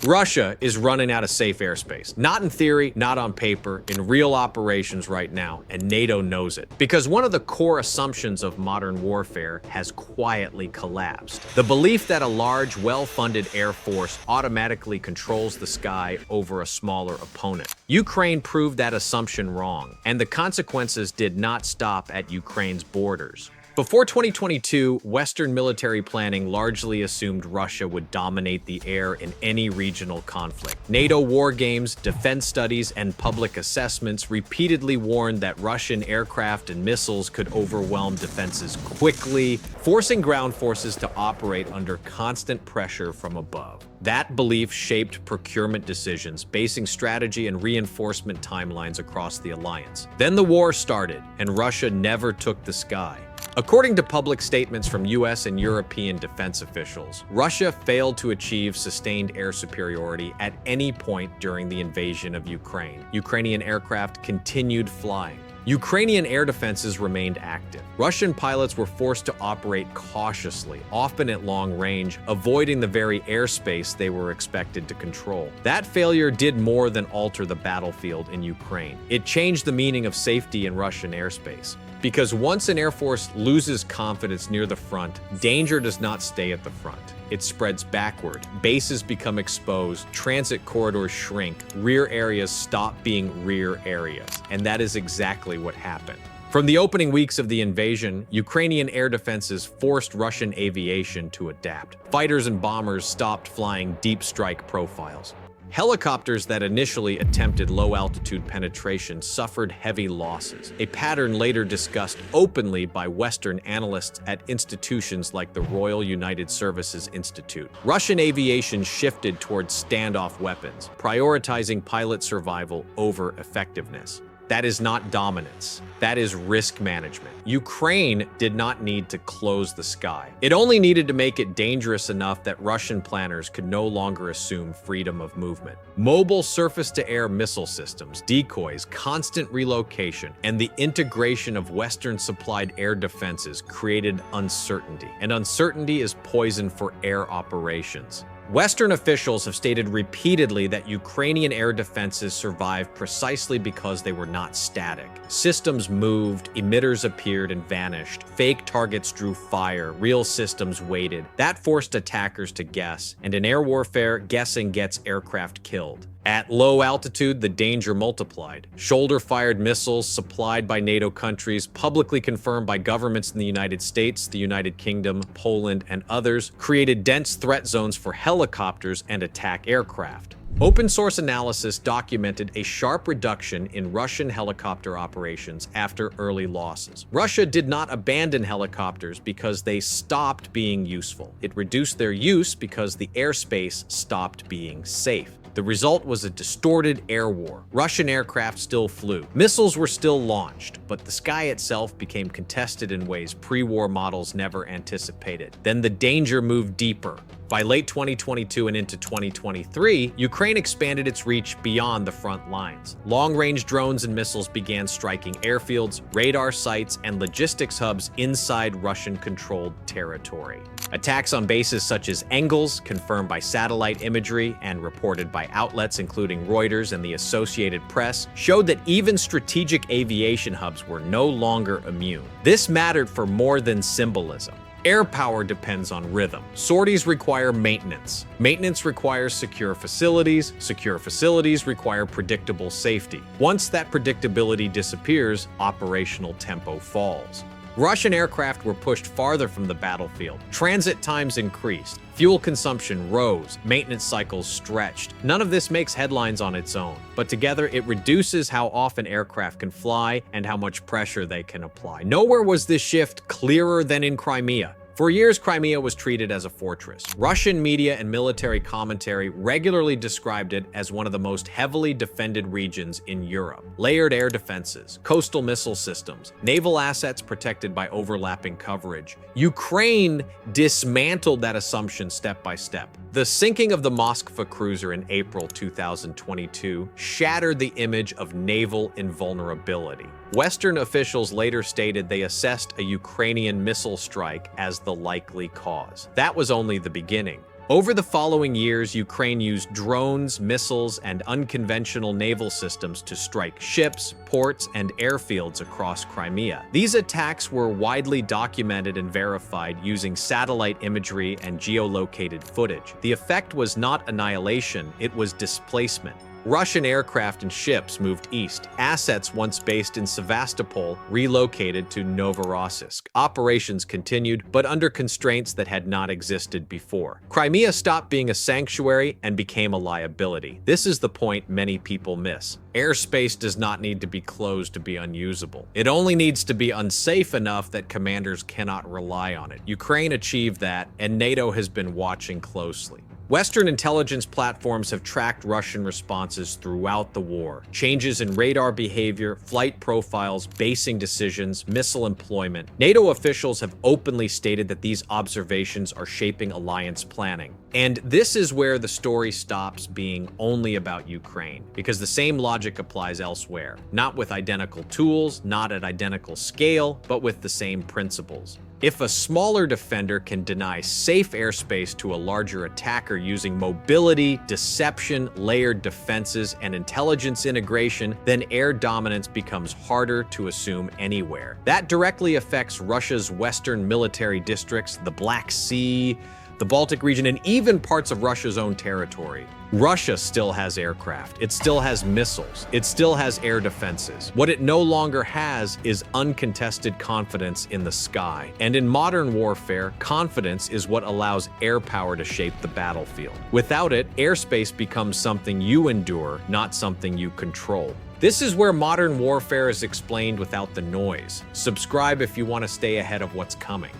Russia is running out of safe airspace. Not in theory, not on paper, in real operations right now, and NATO knows it. Because one of the core assumptions of modern warfare has quietly collapsed. The belief that a large, well-funded air force automatically controls the sky over a smaller opponent. Ukraine proved that assumption wrong, and the consequences did not stop at Ukraine's borders. Before 2022, Western military planning largely assumed Russia would dominate the air in any regional conflict. NATO war games, defense studies, and public assessments repeatedly warned that Russian aircraft and missiles could overwhelm defenses quickly, forcing ground forces to operate under constant pressure from above. That belief shaped procurement decisions, basing strategy and reinforcement timelines across the alliance. Then the war started, and Russia never took the sky. According to public statements from US and European defense officials, Russia failed to achieve sustained air superiority at any point during the invasion of Ukraine. Ukrainian aircraft continued flying. Ukrainian air defenses remained active. Russian pilots were forced to operate cautiously, often at long range, avoiding the very airspace they were expected to control. That failure did more than alter the battlefield in Ukraine. It changed the meaning of safety in Russian airspace. Because once an air force loses confidence near the front, danger does not stay at the front. It spreads backward. Bases become exposed, transit corridors shrink, rear areas stop being rear areas. And that is exactly what happened. From the opening weeks of the invasion, Ukrainian air defenses forced Russian aviation to adapt. Fighters and bombers stopped flying deep strike profiles. Helicopters that initially attempted low-altitude penetration suffered heavy losses, a pattern later discussed openly by Western analysts at institutions like the Royal United Services Institute. Russian aviation shifted towards standoff weapons, prioritizing pilot survival over effectiveness. That is not dominance. That is risk management. Ukraine did not need to close the sky. It only needed to make it dangerous enough that Russian planners could no longer assume freedom of movement. Mobile surface-to-air missile systems, decoys, constant relocation, and the integration of Western-supplied air defenses created uncertainty. And uncertainty is poison for air operations. Western officials have stated repeatedly that Ukrainian air defenses survived precisely because they were not static. Systems moved, emitters appeared and vanished, fake targets drew fire, real systems waited. That forced attackers to guess, and in air warfare, guessing gets aircraft killed. At low altitude, the danger multiplied. Shoulder-fired missiles supplied by NATO countries, publicly confirmed by governments in the United States, the United Kingdom, Poland, and others, created dense threat zones for helicopters and attack aircraft. Open-source analysis documented a sharp reduction in Russian helicopter operations after early losses. Russia did not abandon helicopters because they stopped being useful. It reduced their use because the airspace stopped being safe. The result was a distorted air war. Russian aircraft still flew. Missiles were still launched, but the sky itself became contested in ways pre-war models never anticipated. Then the danger moved deeper. By late 2022 and into 2023, Ukraine expanded its reach beyond the front lines. Long-range drones and missiles began striking airfields, radar sites, and logistics hubs inside Russian-controlled territory. Attacks on bases such as Engels, confirmed by satellite imagery and reported by outlets including Reuters and the Associated Press, showed that even strategic aviation hubs were no longer immune. This mattered for more than symbolism. Air power depends on rhythm. Sorties require maintenance. Maintenance requires secure facilities. Secure facilities require predictable safety. Once that predictability disappears, operational tempo falls. Russian aircraft were pushed farther from the battlefield. Transit times increased. Fuel consumption rose. Maintenance cycles stretched. None of this makes headlines on its own, but together it reduces how often aircraft can fly and how much pressure they can apply. Nowhere was this shift clearer than in Crimea. For years, Crimea was treated as a fortress. Russian media and military commentary regularly described it as one of the most heavily defended regions in Europe. Layered air defenses, coastal missile systems, naval assets protected by overlapping coverage. Ukraine dismantled that assumption step by step. The sinking of the Moskva cruiser in April 2022 shattered the image of naval invulnerability. Western officials later stated they assessed a Ukrainian missile strike as the likely cause. That was only the beginning. Over the following years, Ukraine used drones, missiles, and unconventional naval systems to strike ships, ports, and airfields across Crimea. These attacks were widely documented and verified using satellite imagery and geolocated footage. The effect was not annihilation, it was displacement. Russian aircraft and ships moved east. Assets once based in Sevastopol relocated to Novorossiysk. Operations continued, but under constraints that had not existed before. Crimea stopped being a sanctuary and became a liability. This is the point many people miss. Airspace does not need to be closed to be unusable. It only needs to be unsafe enough that commanders cannot rely on it. Ukraine achieved that, and NATO has been watching closely. Western intelligence platforms have tracked Russian responses throughout the war. Changes in radar behavior, flight profiles, basing decisions, missile employment. NATO officials have openly stated that these observations are shaping alliance planning. And this is where the story stops being only about Ukraine, because the same logic applies elsewhere. Not with identical tools, not at identical scale, but with the same principles. If a smaller defender can deny safe airspace to a larger attacker using mobility, deception, layered defenses, and intelligence integration, then air dominance becomes harder to assume anywhere. That directly affects Russia's western military districts, the Black Sea, the Baltic region, and even parts of Russia's own territory. Russia still has aircraft, it still has missiles, it still has air defenses. What it no longer has is uncontested confidence in the sky. And in modern warfare, confidence is what allows air power to shape the battlefield. Without it, airspace becomes something you endure, not something you control. This is where modern warfare is explained without the noise. Subscribe if you want to stay ahead of what's coming.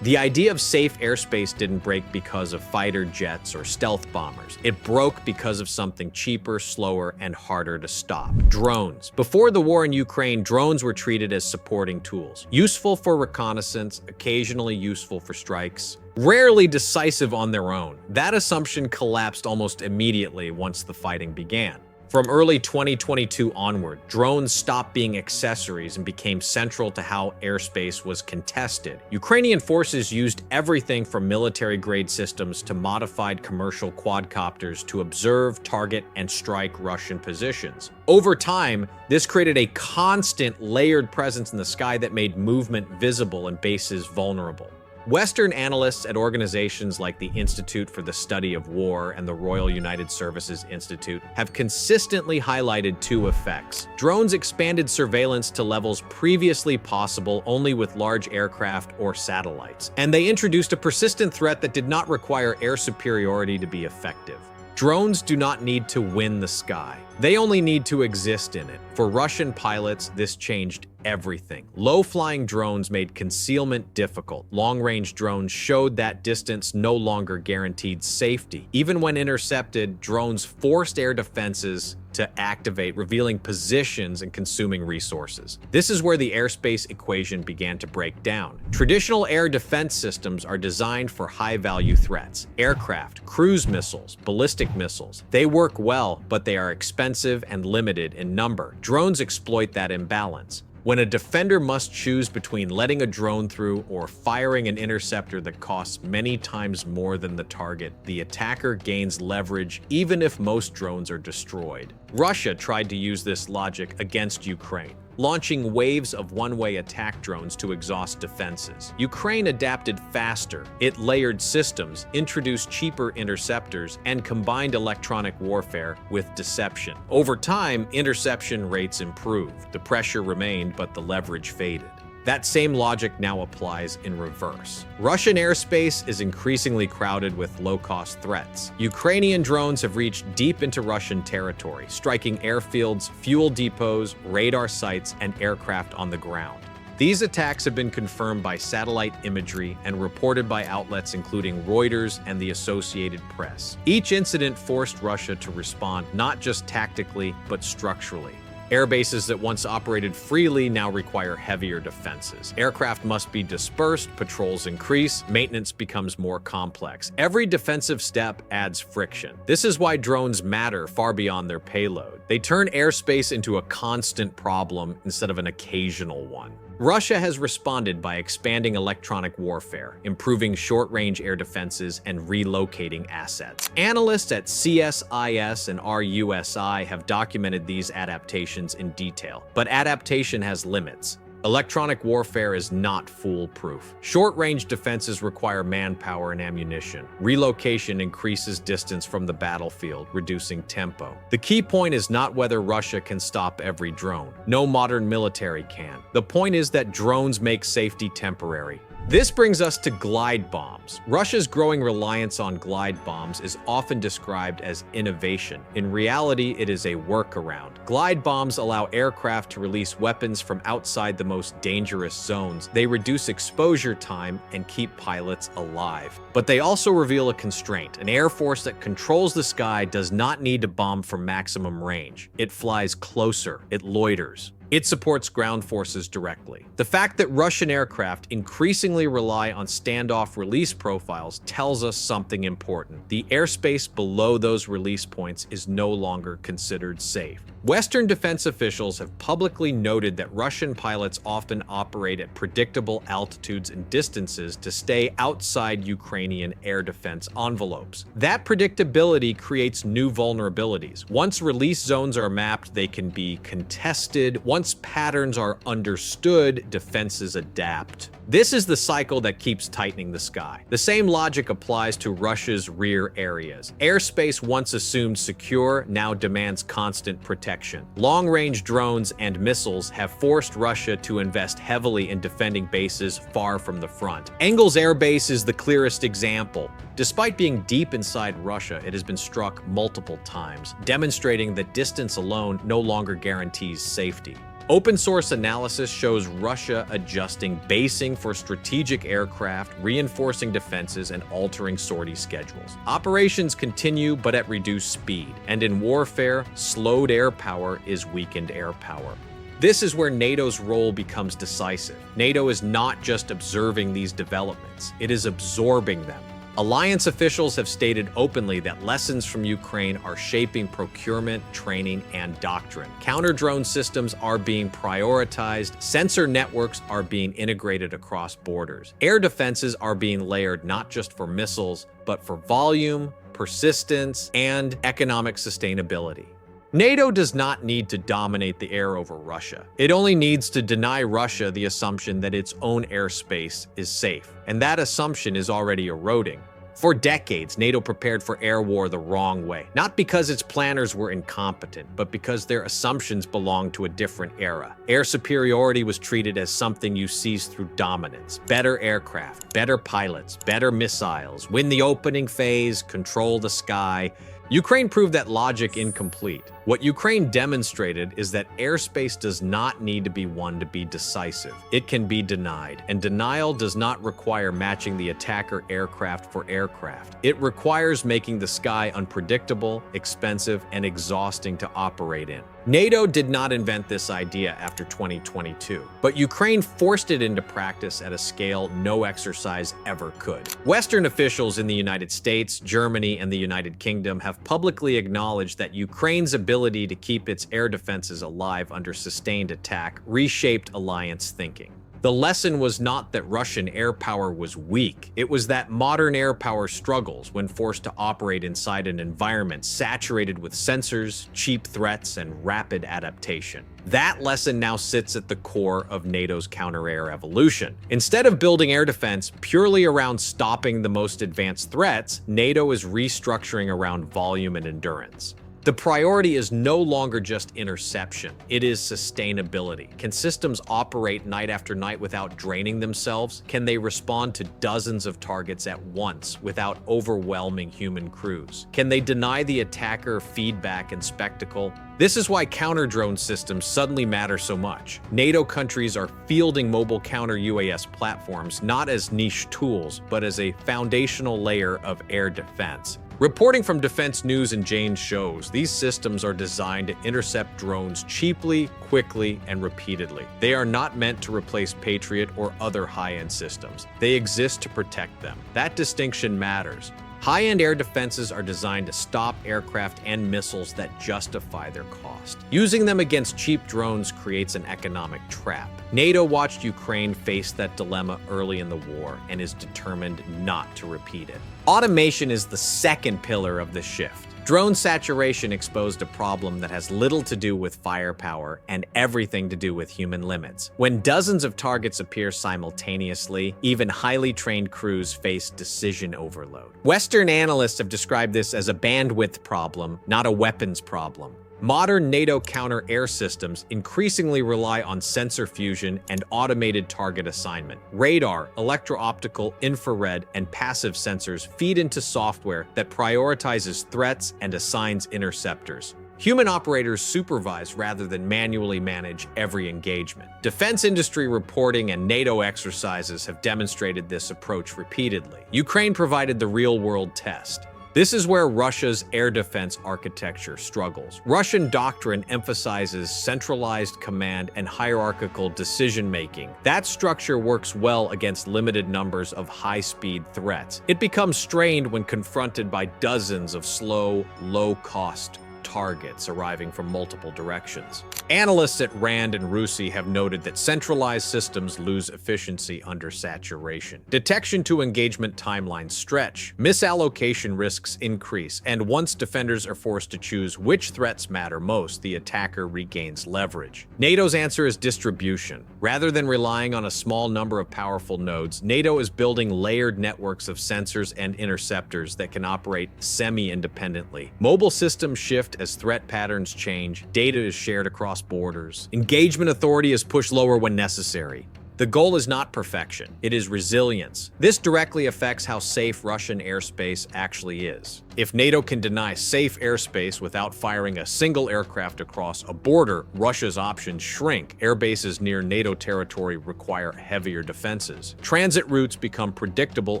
The idea of safe airspace didn't break because of fighter jets or stealth bombers. It broke because of something cheaper, slower, and harder to stop. Drones. Before the war in Ukraine, drones were treated as supporting tools. Useful for reconnaissance, occasionally useful for strikes, rarely decisive on their own. That assumption collapsed almost immediately once the fighting began. From early 2022 onward, drones stopped being accessories and became central to how airspace was contested. Ukrainian forces used everything from military-grade systems to modified commercial quadcopters to observe, target, and strike Russian positions. Over time, this created a constant layered presence in the sky that made movement visible and bases vulnerable. Western analysts at organizations like the Institute for the Study of War and the Royal United Services Institute have consistently highlighted two effects. Drones expanded surveillance to levels previously possible only with large aircraft or satellites, and they introduced a persistent threat that did not require air superiority to be effective. Drones do not need to win the sky. They only need to exist in it. For Russian pilots, this changed everything. Low-flying drones made concealment difficult. Long-range drones showed that distance no longer guaranteed safety. Even when intercepted, drones forced air defenses to activate, revealing positions and consuming resources. This is where the airspace equation began to break down. Traditional air defense systems are designed for high-value threats. Aircraft, cruise missiles, ballistic missiles. They work well, but they are expensive and limited in number. Drones exploit that imbalance. When a defender must choose between letting a drone through or firing an interceptor that costs many times more than the target, the attacker gains leverage even if most drones are destroyed. Russia tried to use this logic against Ukraine, launching waves of one-way attack drones to exhaust defenses. Ukraine adapted faster. It layered systems, introduced cheaper interceptors, and combined electronic warfare with deception. Over time, interception rates improved. The pressure remained, but the leverage faded. That same logic now applies in reverse. Russian airspace is increasingly crowded with low-cost threats. Ukrainian drones have reached deep into Russian territory, striking airfields, fuel depots, radar sites, and aircraft on the ground. These attacks have been confirmed by satellite imagery and reported by outlets including Reuters and the Associated Press. Each incident forced Russia to respond not just tactically, but structurally. Airbases that once operated freely now require heavier defenses. Aircraft must be dispersed, patrols increase, maintenance becomes more complex. Every defensive step adds friction. This is why drones matter far beyond their payload. They turn airspace into a constant problem instead of an occasional one. Russia has responded by expanding electronic warfare, improving short-range air defenses, and relocating assets. Analysts at CSIS and RUSI have documented these adaptations in detail, but adaptation has limits. Electronic warfare is not foolproof. Short-range defenses require manpower and ammunition. Relocation increases distance from the battlefield, reducing tempo. The key point is not whether Russia can stop every drone. No modern military can. The point is that drones make safety temporary. This brings us to glide bombs. Russia's growing reliance on glide bombs is often described as innovation. In reality, it is a workaround. Glide bombs allow aircraft to release weapons from outside the most dangerous zones. They reduce exposure time and keep pilots alive. But they also reveal a constraint. An air force that controls the sky does not need to bomb for maximum range. It flies closer. It loiters. It supports ground forces directly. The fact that Russian aircraft increasingly rely on standoff release profiles tells us something important. The airspace below those release points is no longer considered safe. Western defense officials have publicly noted that Russian pilots often operate at predictable altitudes and distances to stay outside Ukrainian air defense envelopes. That predictability creates new vulnerabilities. Once release zones are mapped, they can be contested. Once patterns are understood, defenses adapt. This is the cycle that keeps tightening the sky. The same logic applies to Russia's rear areas. Airspace once assumed secure now demands constant protection. Long-range drones and missiles have forced Russia to invest heavily in defending bases far from the front. Engels Air Base is the clearest example. Despite being deep inside Russia, it has been struck multiple times, demonstrating that distance alone no longer guarantees safety. Open source analysis shows Russia adjusting basing for strategic aircraft, reinforcing defenses, and altering sortie schedules. Operations continue, but at reduced speed. And in warfare, slowed air power is weakened air power. This is where NATO's role becomes decisive. NATO is not just observing these developments, it is absorbing them. Alliance officials have stated openly that lessons from Ukraine are shaping procurement, training, and doctrine. Counter-drone systems are being prioritized, sensor networks are being integrated across borders. Air defenses are being layered not just for missiles, but for volume, persistence, and economic sustainability. NATO does not need to dominate the air over Russia. It only needs to deny Russia the assumption that its own airspace is safe, and that assumption is already eroding. For decades, NATO prepared for air war the wrong way, not because its planners were incompetent, but because their assumptions belonged to a different era. Air superiority was treated as something you seize through dominance. Better aircraft, better pilots, better missiles, win the opening phase, control the sky. Ukraine proved that logic incomplete. What Ukraine demonstrated is that airspace does not need to be won to be decisive. It can be denied, and denial does not require matching the attacker aircraft for aircraft. It requires making the sky unpredictable, expensive, and exhausting to operate in. NATO did not invent this idea after 2022, but Ukraine forced it into practice at a scale no exercise ever could. Western officials in the United States, Germany, and the United Kingdom have publicly acknowledged that Ukraine's ability to keep its air defenses alive under sustained attack reshaped alliance thinking. The lesson was not that Russian air power was weak. It was that modern air power struggles when forced to operate inside an environment saturated with sensors, cheap threats, and rapid adaptation. That lesson now sits at the core of NATO's counter-air evolution. Instead of building air defense purely around stopping the most advanced threats, NATO is restructuring around volume and endurance. The priority is no longer just interception, it is sustainability. Can systems operate night after night without draining themselves? Can they respond to dozens of targets at once without overwhelming human crews? Can they deny the attacker feedback and spectacle? This is why counter-drone systems suddenly matter so much. NATO countries are fielding mobile counter-UAS platforms not as niche tools, but as a foundational layer of air defense. Reporting from Defense News and Jane's shows, these systems are designed to intercept drones cheaply, quickly, and repeatedly. They are not meant to replace Patriot or other high-end systems. They exist to protect them. That distinction matters. High-end air defenses are designed to stop aircraft and missiles that justify their cost. Using them against cheap drones creates an economic trap. NATO watched Ukraine face that dilemma early in the war and is determined not to repeat it. Automation is the second pillar of the shift. Drone saturation exposed a problem that has little to do with firepower and everything to do with human limits. When dozens of targets appear simultaneously, even highly trained crews face decision overload. Western analysts have described this as a bandwidth problem, not a weapons problem. Modern NATO counter-air systems increasingly rely on sensor fusion and automated target assignment. Radar, electro-optical, infrared, and passive sensors feed into software that prioritizes threats and assigns interceptors. Human operators supervise rather than manually manage every engagement. Defense industry reporting and NATO exercises have demonstrated this approach repeatedly. Ukraine provided the real-world test. This is where Russia's air defense architecture struggles. Russian doctrine emphasizes centralized command and hierarchical decision-making. That structure works well against limited numbers of high-speed threats. It becomes strained when confronted by dozens of slow, low-cost targets arriving from multiple directions. Analysts at RAND and RUSI have noted that centralized systems lose efficiency under saturation. Detection to engagement timelines stretch, misallocation risks increase, and once defenders are forced to choose which threats matter most, the attacker regains leverage. NATO's answer is distribution. Rather than relying on a small number of powerful nodes, NATO is building layered networks of sensors and interceptors that can operate semi-independently. Mobile systems shift as threat patterns change, data is shared across borders. Engagement authority is pushed lower when necessary. The goal is not perfection, it is resilience. This directly affects how safe Russian airspace actually is. If NATO can deny safe airspace without firing a single aircraft across a border, Russia's options shrink. Airbases near NATO territory require heavier defenses. Transit routes become predictable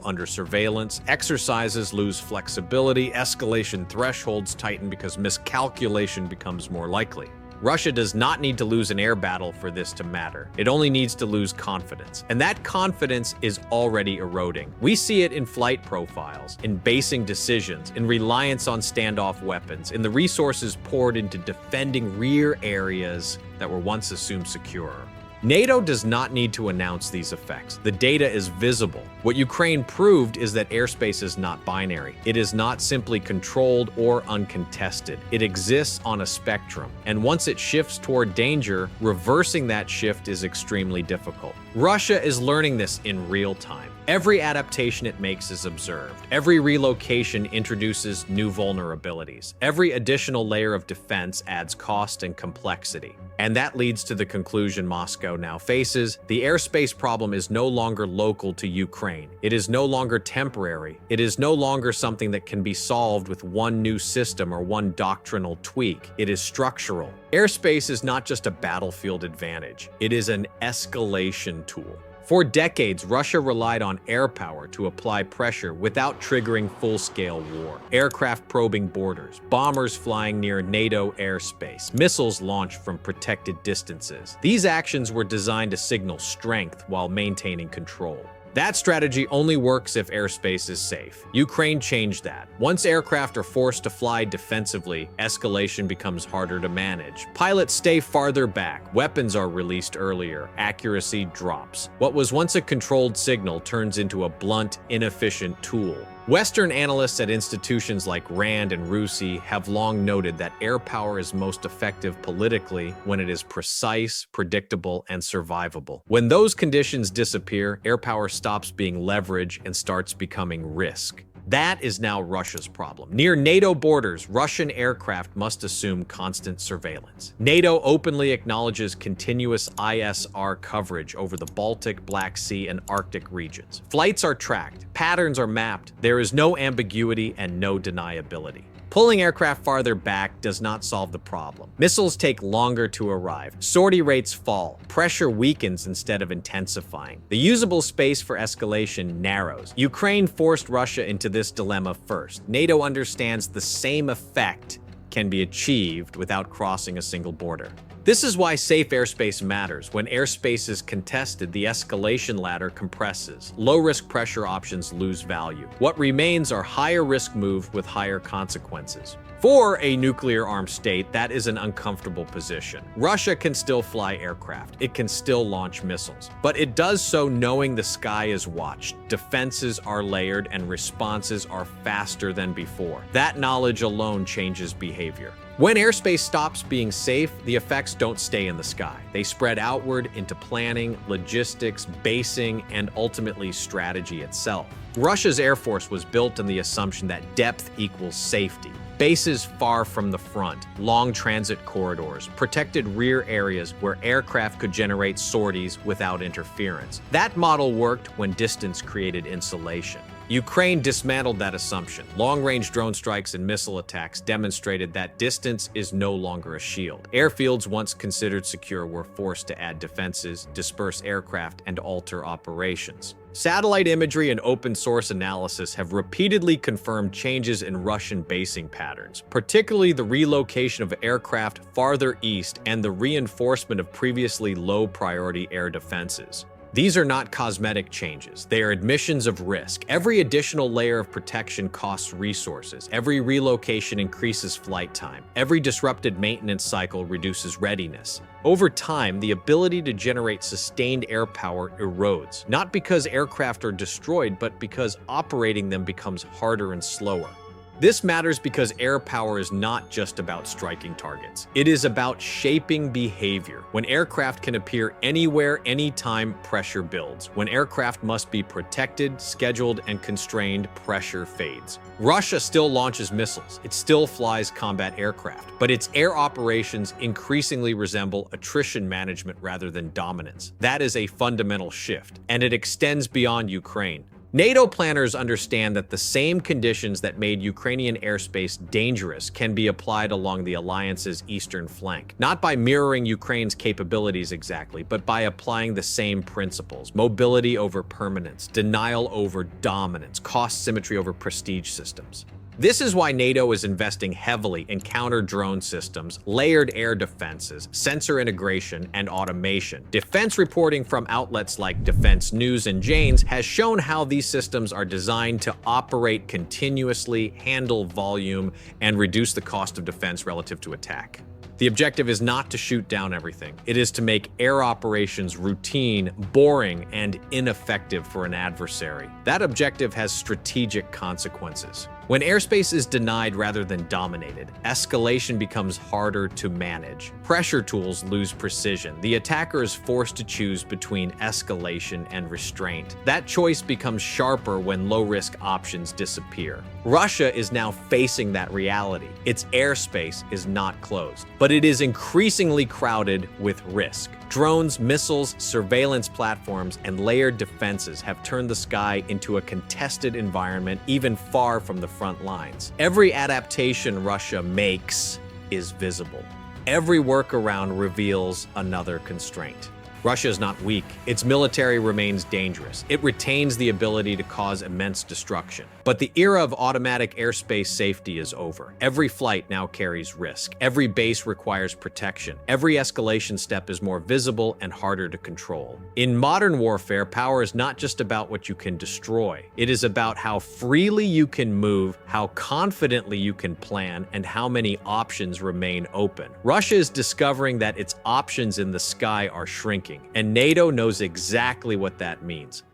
under surveillance, exercises lose flexibility, escalation thresholds tighten because miscalculation becomes more likely. Russia does not need to lose an air battle for this to matter. It only needs to lose confidence. And that confidence is already eroding. We see it in flight profiles, in basing decisions, in reliance on standoff weapons, in the resources poured into defending rear areas that were once assumed secure. NATO does not need to announce these effects. The data is visible. What Ukraine proved is that airspace is not binary. It is not simply controlled or uncontested. It exists on a spectrum. And once it shifts toward danger, reversing that shift is extremely difficult. Russia is learning this in real time. Every adaptation it makes is observed. Every relocation introduces new vulnerabilities. Every additional layer of defense adds cost and complexity. And that leads to the conclusion Moscow now faces. The airspace problem is no longer local to Ukraine. It is no longer temporary. It is no longer something that can be solved with one new system or one doctrinal tweak. It is structural. Airspace is not just a battlefield advantage. It is an escalation tool. For decades, Russia relied on air power to apply pressure without triggering full-scale war. Aircraft probing borders, bombers flying near NATO airspace, missiles launched from protected distances. These actions were designed to signal strength while maintaining control. That strategy only works if airspace is safe. Ukraine changed that. Once aircraft are forced to fly defensively, escalation becomes harder to manage. Pilots stay farther back, weapons are released earlier, accuracy drops. What was once a controlled signal turns into a blunt, inefficient tool. Western analysts at institutions like RAND and RUSI have long noted that air power is most effective politically when it is precise, predictable, and survivable. When those conditions disappear, air power stops being leverage and starts becoming risk. That is now Russia's problem. Near NATO borders, Russian aircraft must assume constant surveillance. NATO openly acknowledges continuous ISR coverage over the Baltic, Black Sea, and Arctic regions. Flights are tracked, patterns are mapped, there is no ambiguity and no deniability. Pulling aircraft farther back does not solve the problem. Missiles take longer to arrive. Sortie rates fall. Pressure weakens instead of intensifying. The usable space for escalation narrows. Ukraine forced Russia into this dilemma first. NATO understands the same effect can be achieved without crossing a single border. This is why safe airspace matters. When airspace is contested, the escalation ladder compresses. Low-risk pressure options lose value. What remains are higher-risk moves with higher consequences. For a nuclear-armed state, that is an uncomfortable position. Russia can still fly aircraft. It can still launch missiles. But it does so knowing the sky is watched. Defenses are layered and responses are faster than before. That knowledge alone changes behavior. When airspace stops being safe, the effects don't stay in the sky. They spread outward into planning, logistics, basing, and ultimately strategy itself. Russia's Air Force was built on the assumption that depth equals safety. Bases far from the front, long transit corridors, protected rear areas where aircraft could generate sorties without interference. That model worked when distance created insulation. Ukraine dismantled that assumption. Long-range drone strikes and missile attacks demonstrated that distance is no longer a shield. Airfields once considered secure were forced to add defenses, disperse aircraft, and alter operations. Satellite imagery and open-source analysis have repeatedly confirmed changes in Russian basing patterns, particularly the relocation of aircraft farther east and the reinforcement of previously low-priority air defenses. These are not cosmetic changes. They are admissions of risk. Every additional layer of protection costs resources. Every relocation increases flight time. Every disrupted maintenance cycle reduces readiness. Over time, the ability to generate sustained air power erodes, not because aircraft are destroyed, but because operating them becomes harder and slower. This matters because air power is not just about striking targets. It is about shaping behavior. When aircraft can appear anywhere, anytime, pressure builds. When aircraft must be protected, scheduled, and constrained, pressure fades. Russia still launches missiles. It still flies combat aircraft. But its air operations increasingly resemble attrition management rather than dominance. That is a fundamental shift, and it extends beyond Ukraine. NATO planners understand that the same conditions that made Ukrainian airspace dangerous can be applied along the alliance's eastern flank, not by mirroring Ukraine's capabilities exactly, but by applying the same principles: mobility over permanence, denial over dominance, cost symmetry over prestige systems. This is why NATO is investing heavily in counter-drone systems, layered air defenses, sensor integration, and automation. Defense reporting from outlets like Defense News and Janes has shown how these systems are designed to operate continuously, handle volume, and reduce the cost of defense relative to attack. The objective is not to shoot down everything. It is to make air operations routine, boring, and ineffective for an adversary. That objective has strategic consequences. When airspace is denied rather than dominated, escalation becomes harder to manage. Pressure tools lose precision. The attacker is forced to choose between escalation and restraint. That choice becomes sharper when low-risk options disappear. Russia is now facing that reality. Its airspace is not closed, but it is increasingly crowded with risk. Drones, missiles, surveillance platforms, and layered defenses have turned the sky into a contested environment even far from the front lines. Every adaptation Russia makes is visible. Every workaround reveals another constraint. Russia is not weak. Its military remains dangerous. It retains the ability to cause immense destruction. But the era of automatic airspace safety is over. Every flight now carries risk. Every base requires protection. Every escalation step is more visible and harder to control. In modern warfare, power is not just about what you can destroy. It is about how freely you can move, how confidently you can plan, and how many options remain open. Russia is discovering that its options in the sky are shrinking, and NATO knows exactly what that means.